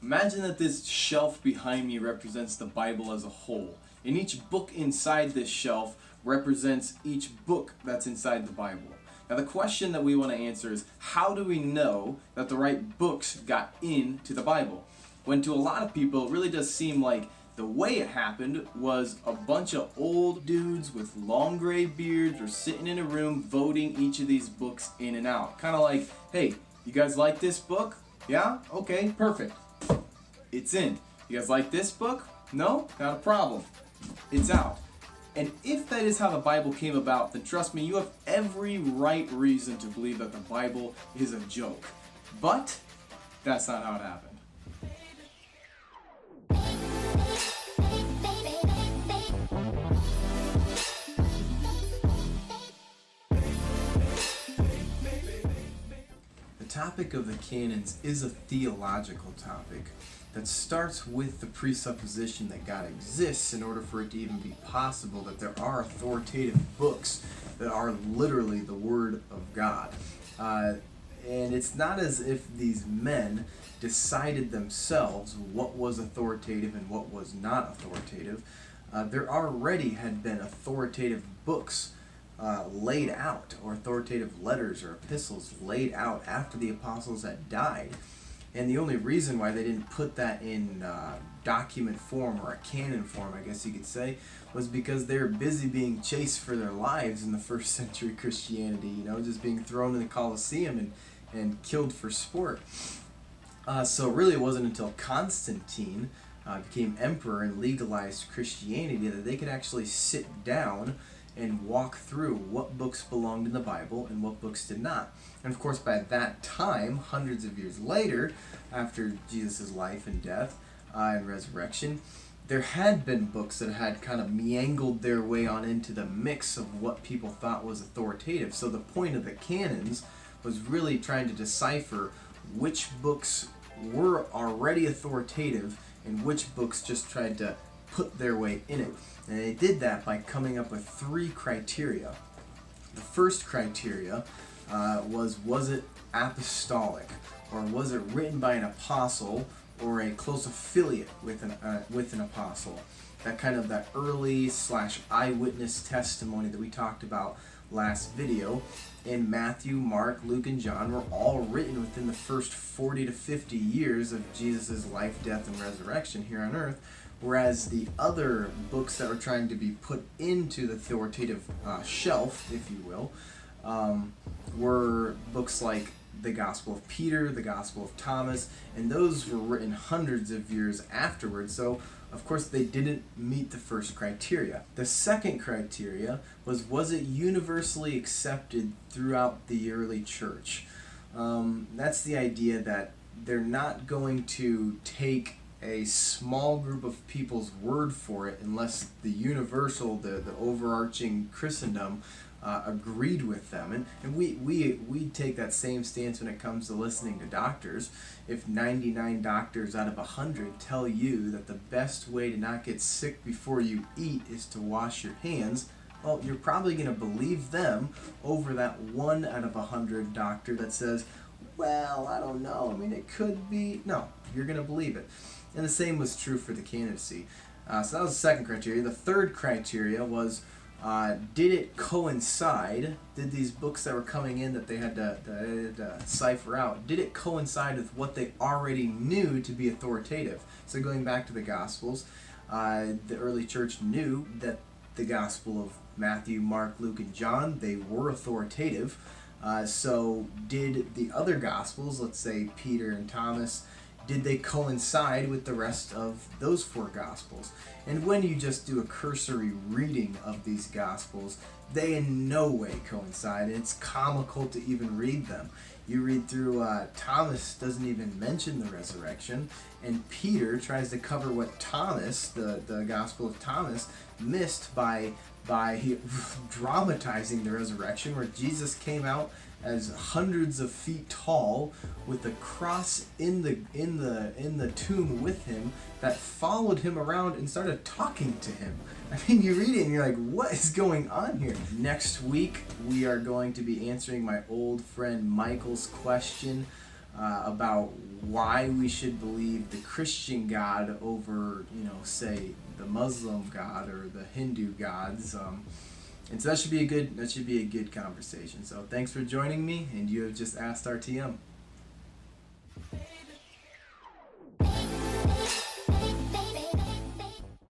Imagine that this shelf behind me represents the Bible as a whole, and each book inside this shelf represents each book that's inside the Bible. Now the question that we want to answer is, how do we know that the right books got into the Bible? When to a lot of people it really does seem like the way it happened was a bunch of old dudes with long gray beards were sitting in a room voting each of these books in and out. Kind of like, hey, you guys like this book? Yeah? Okay, perfect. It's in. You guys like this book? No? Not a problem. It's out. And if that is how the Bible came about, then trust me, you have every right reason to believe that the Bible is a joke. But that's not how it happened. The topic of the canons is a theological topic that starts with the presupposition that God exists in order for it to even be possible that there are authoritative books that are literally the Word of God. And it's not as if these men decided themselves what was authoritative and what was not authoritative. There already had been authoritative books laid out, or authoritative letters or epistles laid out after the apostles had died. And the only reason why they didn't put that in document form, or a canon form, I guess you could say, was because they were busy being chased for their lives in the first century Christianity, just being thrown in the Colosseum and killed for sport. So really it wasn't until Constantine became emperor and legalized Christianity that they could actually sit down and walk through what books belonged in the Bible and what books did not. And of course by that time, hundreds of years later, after Jesus' life and death and resurrection, there had been books that had kind of meangled their way on into the mix of what people thought was authoritative. So the point of the canons was really trying to decipher which books were already authoritative and which books just tried to put their way in it. And they did that by coming up with 3 criteria. The first criteria was it apostolic, or was it written by an apostle or a close affiliate with an apostle? That early / eyewitness testimony that we talked about last video in Matthew, Mark, Luke, and John were all written within the first 40 to 50 years of Jesus' life, death, and resurrection here on earth. Whereas the other books that were trying to be put into the authoritative shelf, if you will, were books like the Gospel of Peter, the Gospel of Thomas, and those were written hundreds of years afterwards. So, of course, they didn't meet the first criteria. The second criteria was it universally accepted throughout the early church? That's the idea that they're not going to take a small group of people's word for it unless the universal, the overarching Christendom agreed with them. And we take that same stance when it comes to listening to doctors. If 99 doctors out of 100 tell you that the best way to not get sick before you eat is to wash your hands, well, you're probably going to believe them over that 1 out of 100 doctor that says, well, I don't know, I mean, it could be. No, you're going to believe it. And the same was true for the candidacy. So that was the second criteria. The third criteria was, did it coincide, did these books that were coming in that they had to cipher out, did it coincide with what they already knew to be authoritative? So going back to the Gospels, the early church knew that the Gospel of Matthew, Mark, Luke, and John, they were authoritative. So did the other Gospels, let's say Peter and Thomas, did they coincide with the rest of those 4 Gospels? And when you just do a cursory reading of these Gospels, they in no way coincide. It's comical to even read them. You read through, Thomas doesn't even mention the resurrection, and Peter tries to cover what Thomas, the Gospel of Thomas, missed by dramatizing the resurrection, where Jesus came out as hundreds of feet tall with a cross in the tomb with him that followed him around and started talking to him. I mean, you read it and you're like, what is going on here? Next week we are going to be answering my old friend Michael's question about why we should believe the Christian God over, say the Muslim God or the Hindu gods. And so that should be a good conversation. So thanks for joining me, and you have just asked RTM.